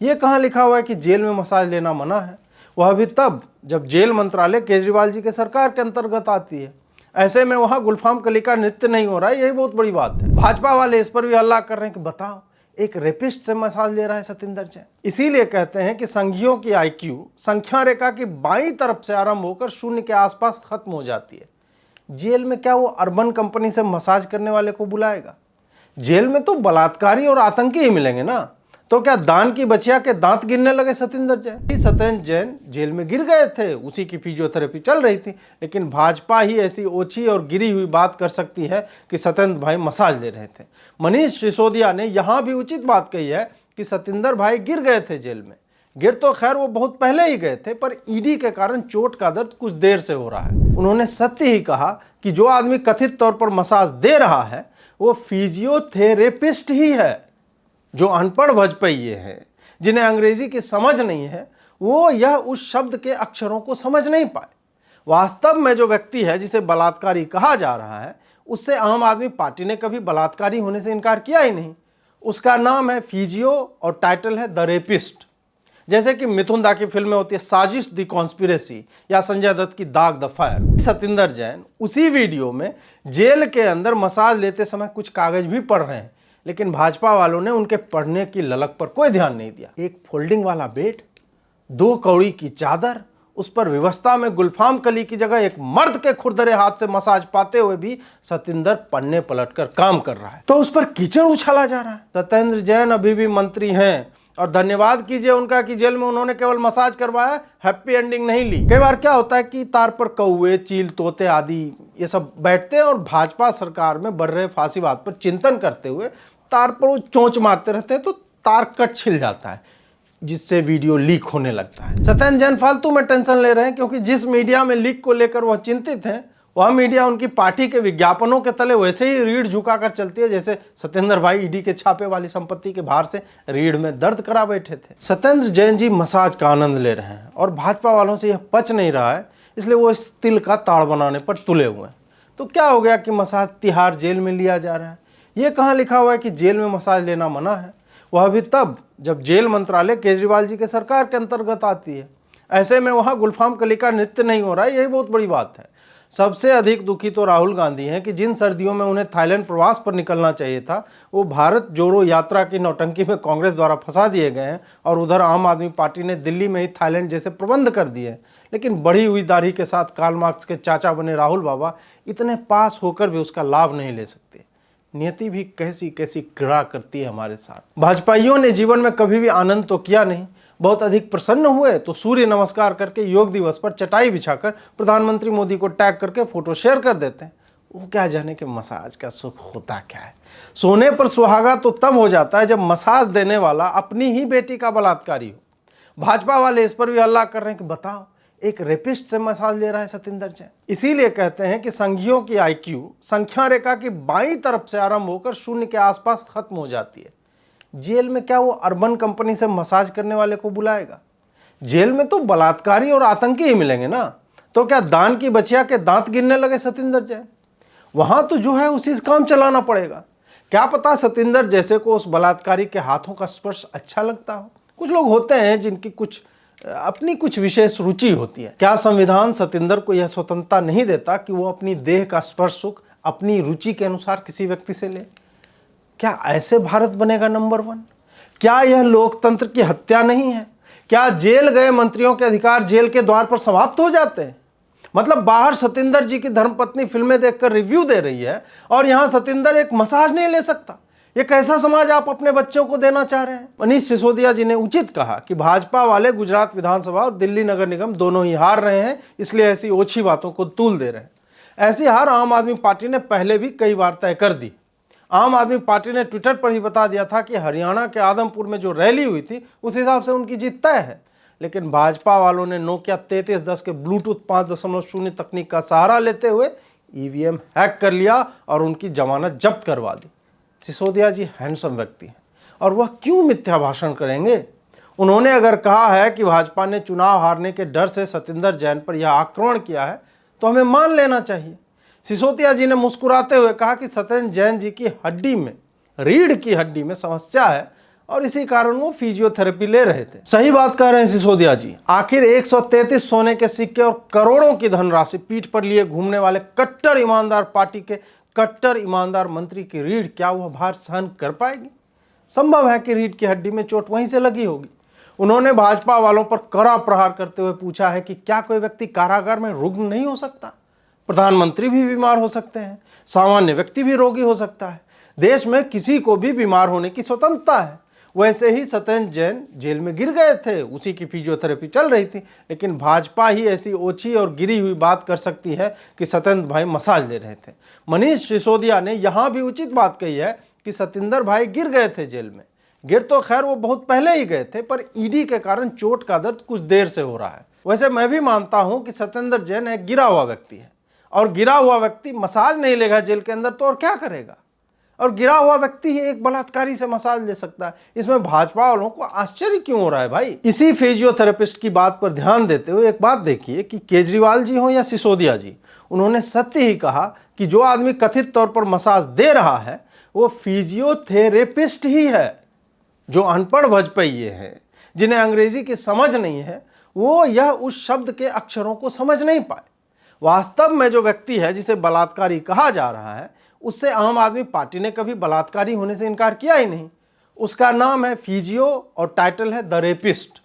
ये कहाँ लिखा हुआ है कि जेल में मसाज लेना मना है? वह भी तब जब जेल मंत्रालय केजरीवाल जी के सरकार के अंतर्गत आती है। ऐसे में वहां गुलफाम कली का नृत्य नहीं हो रहा है, यही बहुत बड़ी बात है। भाजपा वाले इस पर भी हल्ला कर रहे हैं कि बताओ, एक रेपिस्ट से मसाज ले रहा है सतिंदर जैन। इसीलिए कहते हैं कि संघियों की आईक्यू संख्या रेखा की बाईं तरफ से आरंभ होकर शून्य के आसपास खत्म हो जाती है। जेल में क्या वो अर्बन कंपनी से मसाज करने वाले को बुलाएगा? जेल में तो बलात्कारी और आतंकी ही मिलेंगे ना। तो क्या दान की बचिया के दांत गिरने लगे सतिंदर जैन? सत्येंद्र जैन जेल में गिर गए थे, उसी की फिजियोथेरेपी चल रही थी, लेकिन भाजपा ही ऐसी ओछी और गिरी हुई बात कर सकती है कि सत्येंद्र भाई मसाज ले रहे थे। मनीष सिसोदिया ने यहां भी उचित बात कही है कि सतिंदर भाई गिर गए थे जेल में। गिर तो खैर वो बहुत पहले ही गए थे, पर ईडी के कारण चोट का दर्द कुछ देर से हो रहा है। उन्होंने सत्य ही कहा कि जो आदमी कथित तौर पर मसाज दे रहा है वो फिजियोथेरेपिस्ट ही है। जो अनपढ़ भजपइये हैं, जिन्हें अंग्रेजी की समझ नहीं है, वो यह उस शब्द के अक्षरों को समझ नहीं पाए। वास्तव में जो व्यक्ति है जिसे बलात्कारी कहा जा रहा है, उससे आम आदमी पार्टी ने कभी बलात्कारी होने से इनकार किया ही नहीं। उसका नाम है फिजियो और टाइटल है द रेपिस्ट। जैसे कि मिथुन दा की फिल्म में होती है साजिश द कॉन्स्पिरेसी, या संजय दत्त की दाग द फायर। सतिंदर जैन उसी वीडियो में जेल के अंदर मसाज लेते समय कुछ कागज भी पढ़ रहे हैं, लेकिन भाजपा वालों ने उनके पढ़ने की ललक पर कोई ध्यान नहीं दिया। एक फोल्डिंग वाला बेड, 2 कौड़ी की चादर, उस पर व्यवस्था में गुलफाम कली की जगह एक मर्द के खुरदरे हाथ से मसाज पाते हुए भी सतिंदर पन्ने पलटकर काम कर रहा है, तो उस पर कीचड़ उछाला जा रहा है। सत्येंद्र जैन अभी भी मंत्री हैं, और धन्यवाद कीजिए उनका कि जेल में उन्होंने केवल मसाज करवाया, हैप्पी एंडिंग नहीं ली। कई बार क्या होता है कि तार पर कौवे, चील, तोते आदि ये सब बैठते हैं और भाजपा सरकार में बढ़ रहे फांसीवाद पर चिंतन करते हुए तार पर वो चोंच मारते रहते हैं, तो तार कट छिल जाता है, जिससे वीडियो लीक होने लगता है। सत्येंद्र जैन फालतू में टेंशन ले रहे हैं, क्योंकि जिस मीडिया में लीक को लेकर वह चिंतित हैं, वह मीडिया उनकी पार्टी के विज्ञापनों के तले वैसे ही रीढ़ झुकाकर चलती है जैसे सत्येंद्र भाई ईडी के छापे वाली संपत्ति के भार से रीढ़ में दर्द करा बैठे थे। सत्येंद्र जैन जी मसाज का आनंद ले रहे हैं और भाजपा वालों से यह पच नहीं रहा है, इसलिए वो इस तिल का ताड़ बनाने पर तुले हुए हैं। तो क्या हो गया कि मसाज तिहाड़ जेल में लिया जा रहा है? ये कहाँ लिखा हुआ है कि जेल में मसाज लेना मना है? वह भी तब जब जेल मंत्रालय केजरीवाल जी के सरकार के अंतर्गत आती है। ऐसे में वहां गुलफाम कली का नृत्य नहीं हो रहा है, यही बहुत बड़ी बात है। सबसे अधिक दुखी तो राहुल गांधी हैं कि जिन सर्दियों में उन्हें थाईलैंड प्रवास पर निकलना चाहिए था, वो भारत जोड़ो यात्रा की नौटंकी में कांग्रेस द्वारा फंसा दिए गए हैं, और उधर आम आदमी पार्टी ने दिल्ली में ही थाईलैंड जैसे प्रबंध कर दिए हैं। लेकिन बढ़ी हुई दाढ़ी के साथ कार्ल मार्क्स के चाचा बने राहुल बाबा इतने पास होकर भी उसका लाभ नहीं ले सकते। नियति भी कैसी कैसी क्रीड़ा करती है हमारे साथ। भाजपाइयों ने जीवन में कभी भी आनंद तो किया नहीं, बहुत अधिक प्रसन्न हुए तो सूर्य नमस्कार करके योग दिवस पर चटाई बिछाकर प्रधानमंत्री मोदी को टैग करके फोटो शेयर कर देते हैं। वो क्या जाने कि मसाज का सुख होता क्या है। सोने पर सुहागा तो तब हो जाता है जब मसाज देने वाला अपनी ही बेटी का बलात्कारी हो। भाजपा वाले इस पर भी हल्ला कर रहे हैं कि बताओ, एक रेपिस्ट से मसाज ले रहा है सतिंदर जैन। इसीलिए कहते हैं कि संघियों की आईक्यू संख्या रेखा की बाईं तरफ से आरंभ होकर शून्य के आसपास खत्म हो जाती है। जेल में क्या वो अर्बन कंपनी से मसाज करने वाले को बुलाएगा? जेल में तो बलात्कारी और आतंकी ही मिलेंगे ना। तो क्या दान की बचिया के दांत गिरने लगे सतिंदर जैन? वहां तो जो है उसी से काम चलाना पड़ेगा। क्या पता सतिंदर जैसे को उस बलात्कारी के हाथों का स्पर्श अच्छा लगता हो। कुछ लोग होते हैं जिनकी अपनी कुछ विशेष रुचि होती है। क्या संविधान सतिंदर को यह स्वतंत्रता नहीं देता कि वो अपनी देह का स्पर्श सुख अपनी रुचि के अनुसार किसी व्यक्ति से ले? क्या ऐसे भारत बनेगा नंबर 1? क्या यह लोकतंत्र की हत्या नहीं है? क्या जेल गए मंत्रियों के अधिकार जेल के द्वार पर समाप्त हो जाते हैं? मतलब बाहर सतिंदर जी की धर्मपत्नी फिल्में देखकर रिव्यू दे रही है और यहां सतिंदर एक मसाज नहीं ले सकता। ये कैसा समाज आप अपने बच्चों को देना चाह रहे हैं? मनीष सिसोदिया जी ने उचित कहा कि भाजपा वाले गुजरात विधानसभा और दिल्ली नगर निगम दोनों ही हार रहे हैं, इसलिए ऐसी ओछी बातों को तूल दे रहे हैं। ऐसी हार आम आदमी पार्टी ने पहले भी कई बार तय कर दी। आम आदमी पार्टी ने ट्विटर पर ही बता दिया था कि हरियाणा के आदमपुर में जो रैली हुई थी उस हिसाब से उनकी जीत तय है। लेकिन भाजपा वालों ने नोकिया 3310 के ब्लूटूथ 5.0 तकनीक का सहारा लेते हुए ईवीएम हैक कर लिया और उनकी जमानत जब्त करवा दी। सिसोदिया जी हैंडसम व्यक्ति हैं और वह क्यों मिथ्या भाषण करेंगे? उन्होंने अगर कहा है कि भाजपा ने चुनाव हारने के डर से सतिंदर जैन पर यह आक्रमण किया है तो हमें मान लेना चाहिए। सिसोदिया जी ने मुस्कुराते हुए कहा कि सत्येंद्र जैन जी की हड्डी में, रीढ़ की हड्डी में समस्या है और इसी कारण वो फिजियोथेरेपी ले रहे थे। सही बात कह रहे हैं सिसोदिया जी। आखिर 133 सोने के सिक्के और करोड़ों की धनराशि पीठ पर लिए घूमने वाले कट्टर ईमानदार पार्टी के कट्टर ईमानदार मंत्री की रीढ़, क्या वह भार सहन कर पाएगी? संभव है कि रीढ़ की हड्डी में चोट वहीं से लगी होगी। उन्होंने भाजपा वालों पर कड़ा प्रहार करते हुए पूछा है कि क्या कोई व्यक्ति कारागार में रुग्ण नहीं हो सकता? प्रधानमंत्री भी बीमार हो सकते हैं, सामान्य व्यक्ति भी रोगी हो सकता है। देश में किसी को भी बीमार होने की स्वतंत्रता है। वैसे ही सत्येंद्र जैन जेल में गिर गए थे, उसी की फिजियोथेरेपी चल रही थी, लेकिन भाजपा ही ऐसी ओछी और गिरी हुई बात कर सकती है कि सत्येंद्र भाई मसाज ले रहे थे। मनीष सिसोदिया ने यहाँ भी उचित बात कही है कि सत्येंद्र भाई गिर गए थे जेल में। गिर तो खैर वो बहुत पहले ही गए थे, पर ईडी के कारण चोट का दर्द कुछ देर से हो रहा है। वैसे मैं भी मानता हूं कि सत्येंद्र जैन एक गिरा हुआ व्यक्ति है, और गिरा हुआ व्यक्ति मसाज नहीं लेगा जेल के अंदर तो और क्या करेगा? और गिरा हुआ व्यक्ति ही एक बलात्कारी से मसाज ले सकता है। इसमें भाजपा वालों को आश्चर्य क्यों हो रहा है भाई? इसी फिजियोथेरेपिस्ट की बात पर ध्यान देते हुए एक बात देखिए कि केजरीवाल जी हो या सिसोदिया जी, उन्होंने सत्य ही कहा कि जो आदमी कथित तौर पर मसाज दे रहा है वो फिजियोथेरेपिस्ट ही है। जो अनपढ़ भजपइये हैं, जिन्हें अंग्रेजी की समझ नहीं है, वो यह उस शब्द के अक्षरों को समझ नहीं पाए। वास्तव में जो व्यक्ति है जिसे बलात्कारी कहा जा रहा है, उससे आम आदमी पार्टी ने कभी बलात्कारी होने से इनकार किया ही नहीं। उसका नाम है फिजियो और टाइटल है द रेपिस्ट।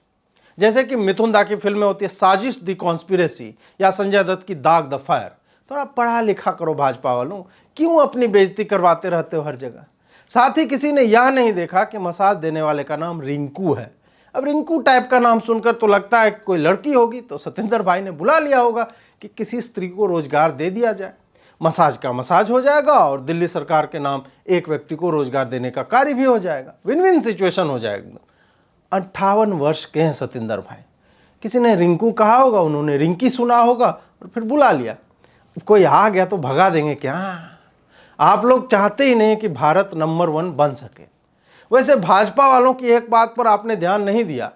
जैसे कि मिथुन दा की फिल्म में होती है साजिश द कॉन्स्पिरेसी, या संजय दत्त की दाग द फायर। थोड़ा पढ़ा लिखा करो भाजपा वालों, क्यों अपनी बेइज्जती करवाते रहते हो हर जगह? साथ ही किसी ने यह नहीं देखा कि मसाज देने वाले का नाम रिंकू है। अब रिंकू टाइप का नाम सुनकर तो लगता है कि कोई लड़की होगी, तो सत्येंद्र भाई ने बुला लिया होगा कि किसी स्त्री को रोजगार दे दिया जाए, मसाज का मसाज हो जाएगा और दिल्ली सरकार के नाम एक व्यक्ति को रोजगार देने का कार्य भी हो जाएगा। विन विन सिचुएशन हो जाएगा। 58 वर्ष के हैं सत्येंद्र भाई। किसी ने रिंकू कहा होगा, उन्होंने रिंकी सुना होगा और फिर बुला लिया। कोई आ गया तो भगा देंगे क्या? आप लोग चाहते ही नहीं कि भारत नंबर 1 बन सके। वैसे भाजपा वालों की एक बात पर आपने ध्यान नहीं दिया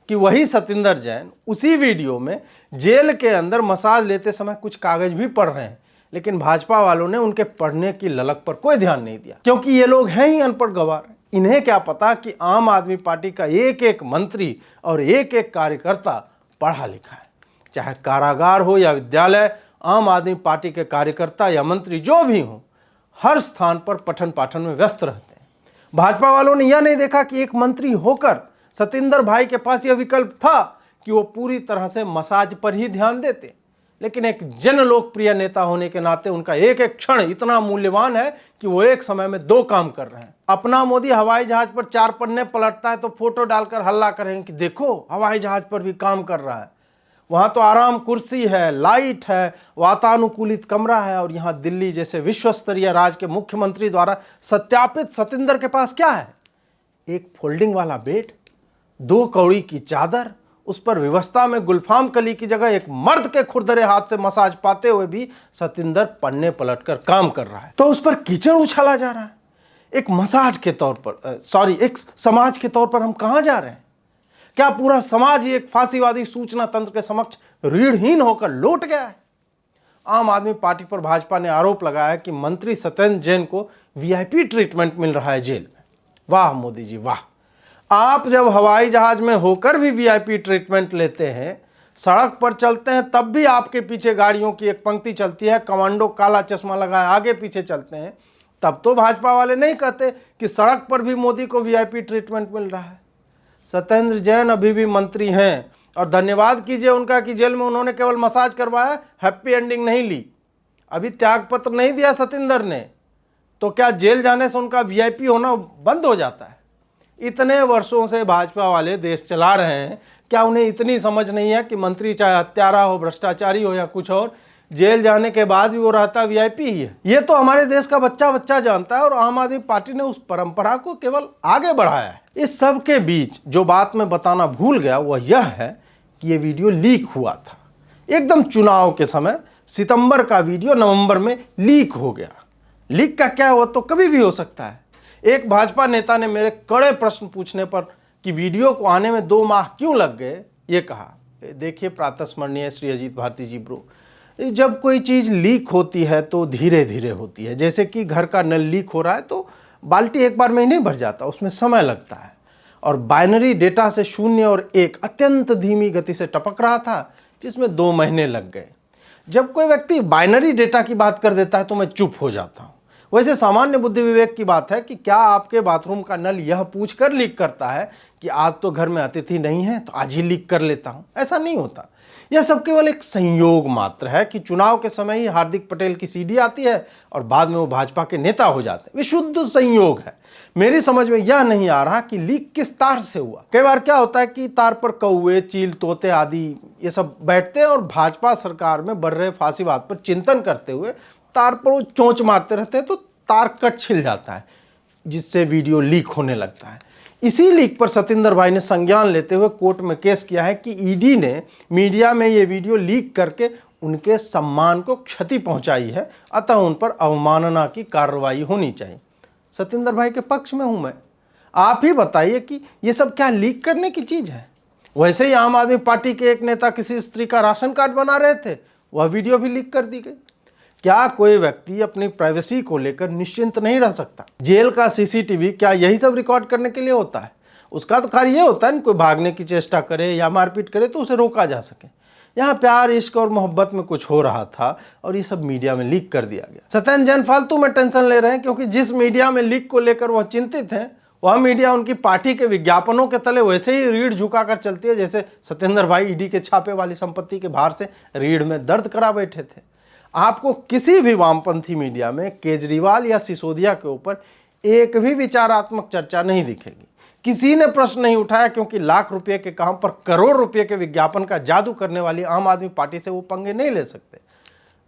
कि वही सत्येंद्र जैन उसी वीडियो में जेल के अंदर मसाज लेते समय कुछ कागज भी पढ़ रहे हैं, लेकिन भाजपा वालों ने उनके पढ़ने की ललक पर कोई ध्यान नहीं दिया, क्योंकि ये लोग हैं ही अनपढ़ गवार। इन्हें क्या पता कि आम आदमी पार्टी का एक एक मंत्री और एक एक कार्यकर्ता पढ़ा लिखा है। चाहे कारागार हो या विद्यालय, आम आदमी पार्टी के कार्यकर्ता या मंत्री जो भी हों, हर स्थान पर पठन पाठन में व्यस्त रहते हैं। भाजपा वालों ने यह नहीं देखा कि एक मंत्री होकर सत्येंद्र भाई के पास यह विकल्प था कि वो पूरी तरह से मसाज पर ही ध्यान देते, लेकिन एक जन लोकप्रिय नेता होने के नाते उनका एक एक क्षण इतना मूल्यवान है कि वो एक समय में 2 काम कर रहे हैं। अपना मोदी हवाई जहाज पर 4 पन्ने पलटता है तो फोटो डालकर हल्ला करेंगे कि देखो हवाई जहाज पर भी काम कर रहा है। वहां तो आराम कुर्सी है, लाइट है, वातानुकूलित कमरा है, और यहाँ दिल्ली जैसे विश्व स्तरीय राज्य के मुख्यमंत्री द्वारा सत्यापित सत्येंद्र के पास क्या है? एक फोल्डिंग वाला बेड, 2 कौड़ी की चादर, उस पर व्यवस्था में गुलफाम कली की जगह एक मर्द के खुरदरे हाथ से मसाज पाते हुए भी सत्येंद्र पन्ने पलटकर काम कर रहा है। तो उस पर कीचड़ उछाला जा रहा है। एक मसाज के तौर पर एक समाज के तौर पर हम कहां जा रहे हैं? क्या पूरा समाज ही एक फांसीवादी सूचना तंत्र के समक्ष रीढ़हीन होकर लौट गया है? आम आदमी पार्टी पर भाजपा ने आरोप लगाया कि मंत्री सत्येंद्र जैन को वीआईपी ट्रीटमेंट मिल रहा है जेल में। वाह मोदी जी वाह! आप जब हवाई जहाज में होकर भी वीआईपी ट्रीटमेंट लेते हैं, सड़क पर चलते हैं तब भी आपके पीछे गाड़ियों की एक पंक्ति चलती है, कमांडो काला चश्मा लगाए आगे पीछे चलते हैं, तब तो भाजपा वाले नहीं कहते कि सड़क पर भी मोदी को वीआईपी ट्रीटमेंट मिल रहा है। सत्येंद्र जैन अभी भी मंत्री हैं, और धन्यवाद कीजिए उनका कि जेल में उन्होंने केवल मसाज करवाया, हैप्पी एंडिंग नहीं ली। अभी त्यागपत्र नहीं दिया सत्येंद्र ने, तो क्या जेल जाने से उनका वीआईपी होना बंद हो जाता है? इतने वर्षों से भाजपा वाले देश चला रहे हैं, क्या उन्हें इतनी समझ नहीं है कि मंत्री चाहे हत्यारा हो, भ्रष्टाचारी हो या कुछ और, जेल जाने के बाद भी वो रहता वीआईपी ही है? ये तो हमारे देश का बच्चा बच्चा जानता है, और आम आदमी पार्टी ने उस परंपरा को केवल आगे बढ़ाया है। इस सब के बीच जो बात मैं बताना भूल गया वह यह है कि ये वीडियो लीक हुआ था एकदम चुनाव के समय। सितंबर का वीडियो नवंबर में लीक हो गया। लीक का क्या हुआ तो कभी भी हो सकता है। एक भाजपा नेता ने मेरे कड़े प्रश्न पूछने पर कि वीडियो को आने में 2 माह क्यों लग गए, ये कहा। देखिए प्रातस्मरणीय श्री अजीत भारती जी ब्रो, जब कोई चीज़ लीक होती है तो धीरे धीरे होती है। जैसे कि घर का नल लीक हो रहा है तो बाल्टी एक बार में ही नहीं भर जाता, उसमें समय लगता है। और बाइनरी डेटा से 0 और 1 अत्यंत धीमी गति से टपक रहा था, जिसमें 2 महीने लग गए। जब कोई व्यक्ति बाइनरी डेटा की बात कर देता है तो मैं चुप हो जाता हूँ। वैसे सामान्य बुद्धि विवेक की बात है कि क्या आपके बाथरूम का नल यह पूछकर लीक करता है कि आज तो घर में अतिथि नहीं है तो आज ही लीक कर लेता हूँ? ऐसा नहीं होता। यह सब केवल एक संयोग मात्र है कि चुनाव के समय ही हार्दिक पटेल की सीडी आती है और बाद में वो भाजपा के नेता हो जाते हैं। विशुद्ध संयोग है। मेरी समझ में यह नहीं आ रहा कि लीक किस तार से हुआ। कई बार क्या होता है कि तार पर कौवे, चील, तोते आदि ये सब बैठते हैं और भाजपा सरकार में बढ़ रहे फांसीवाद पर चिंतन करते हुए तार पर वो चोंच मारते रहते हैं तो तार कट छिल जाता है, जिससे वीडियो लीक होने लगता है। इसी लीक पर सतेंद्र भाई ने संज्ञान लेते हुए कोर्ट में केस किया है कि ईडी ने मीडिया में ये वीडियो लीक करके उनके सम्मान को क्षति पहुंचाई है, अतः उन पर अवमानना की कार्रवाई होनी चाहिए। सतेंद्र भाई के पक्ष में हूं मैं। आप ही बताइए कि ये सब क्या लीक करने की चीज है? वैसे ही आम आदमी पार्टी के एक नेता किसी स्त्री का राशन कार्ड बना रहे थे, वह वीडियो भी लीक कर दी गई। क्या कोई व्यक्ति अपनी प्राइवेसी को लेकर निश्चिंत नहीं रह सकता? जेल का सीसीटीवी क्या यही सब रिकॉर्ड करने के लिए होता है? उसका तो कार्य ये होता है ना, कोई भागने की चेष्टा करे या मारपीट करे तो उसे रोका जा सके। यहाँ प्यार, इश्क और मोहब्बत में कुछ हो रहा था और ये सब मीडिया में लीक कर दिया गया। सत्येंद्र जैन फालतू में टेंशन ले रहे हैं, क्योंकि जिस मीडिया में लीक को लेकर वह चिंतित हैं, वह मीडिया उनकी पार्टी के विज्ञापनों के तले वैसे ही रीढ़ झुकाकर चलती है जैसे सतेंद्र भाई ईडी के छापे वाली संपत्ति के भार से रीढ़ में दर्द करा बैठे थे। आपको किसी भी वामपंथी मीडिया में केजरीवाल या सिसोदिया के ऊपर एक भी विचारात्मक चर्चा नहीं दिखेगी। किसी ने प्रश्न नहीं उठाया, क्योंकि लाख रुपए के काम पर करोड़ रुपए के विज्ञापन का जादू करने वाली आम आदमी पार्टी से वो पंगे नहीं ले सकते।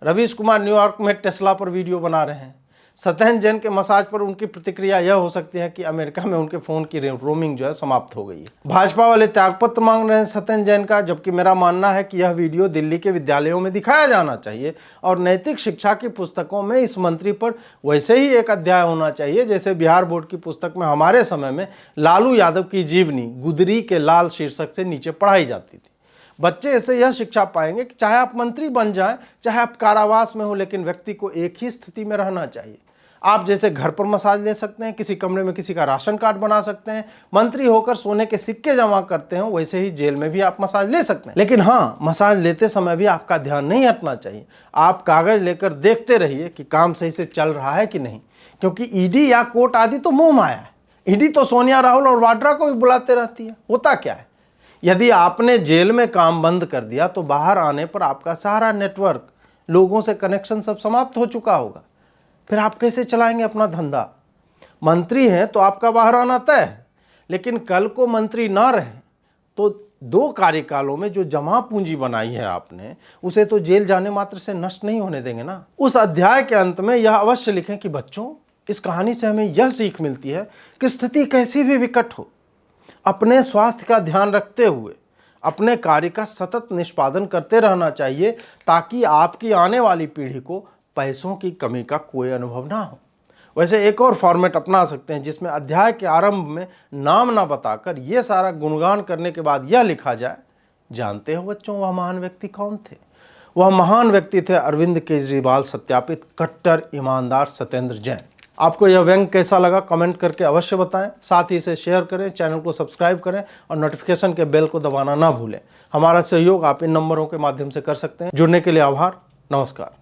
रवीश कुमार न्यूयॉर्क में टेस्ला पर वीडियो बना रहे हैं। सत्येंद्र जैन के मसाज पर उनकी प्रतिक्रिया यह हो सकती है कि अमेरिका में उनके फोन की रोमिंग जो है समाप्त हो गई है। भाजपा वाले त्यागपत्र मांग रहे हैं सत्येंद्र जैन का, जबकि मेरा मानना है कि यह वीडियो दिल्ली के विद्यालयों में दिखाया जाना चाहिए और नैतिक शिक्षा की पुस्तकों में इस मंत्री पर वैसे ही एक अध्याय होना चाहिए जैसे बिहार बोर्ड की पुस्तक में हमारे समय में लालू यादव की जीवनी गुदरी के लाल शीर्षक से नीचे पढ़ाई जाती थी। बच्चे इससे यह शिक्षा पाएंगे कि चाहे आप मंत्री बन जाएं, चाहे आप कारावास में हो, लेकिन व्यक्ति को एक ही स्थिति में रहना चाहिए। आप जैसे घर पर मसाज ले सकते हैं, किसी कमरे में किसी का राशन कार्ड बना सकते हैं, मंत्री होकर सोने के सिक्के जमा करते हैं, वैसे ही जेल में भी आप मसाज ले सकते हैं। लेकिन हाँ, मसाज लेते समय भी आपका ध्यान नहीं हटना चाहिए। आप कागज लेकर देखते रहिए कि काम सही से चल रहा है कि नहीं, क्योंकि ईडी या कोर्ट आदि तो मोह माया है। ईडी तो सोनिया, राहुल और वाड्रा को भी बुलाते रहती है। होता क्या है, यदि आपने जेल में काम बंद कर दिया तो बाहर आने पर आपका सारा नेटवर्क, लोगों से कनेक्शन सब समाप्त हो चुका होगा। फिर आप कैसे चलाएंगे अपना धंधा? मंत्री हैं तो आपका बाहर आना तय है, लेकिन कल को मंत्री ना रहे तो 2 कार्यकालों में जो जमा पूंजी बनाई है आपने, उसे तो जेल जाने मात्र से नष्ट नहीं होने देंगे ना। उस अध्याय के अंत में यह अवश्य लिखें कि बच्चों, इस कहानी से हमें यह सीख मिलती है कि स्थिति कैसी भी विकट हो, अपने स्वास्थ्य का ध्यान रखते हुए अपने कार्य का सतत निष्पादन करते रहना चाहिए, ताकि आपकी आने वाली पीढ़ी को पैसों की कमी का कोई अनुभव ना हो। वैसे एक और फॉर्मेट अपना सकते हैं जिसमें अध्याय के आरंभ में नाम ना बताकर यह सारा गुणगान करने के बाद यह लिखा जाए, जानते हो बच्चों वह महान व्यक्ति कौन थे? वह महान व्यक्ति थे अरविंद केजरीवाल सत्यापित कट्टर ईमानदार सत्येंद्र जैन। आपको यह व्यंग कैसा लगा कमेंट करके अवश्य बताएं। साथ ही इसे शेयर करें, चैनल को सब्सक्राइब करें और नोटिफिकेशन के बेल को दबाना ना भूलें। हमारा सहयोग आप इन नंबरों के माध्यम से कर सकते हैं। जुड़ने के लिए आभार। नमस्कार।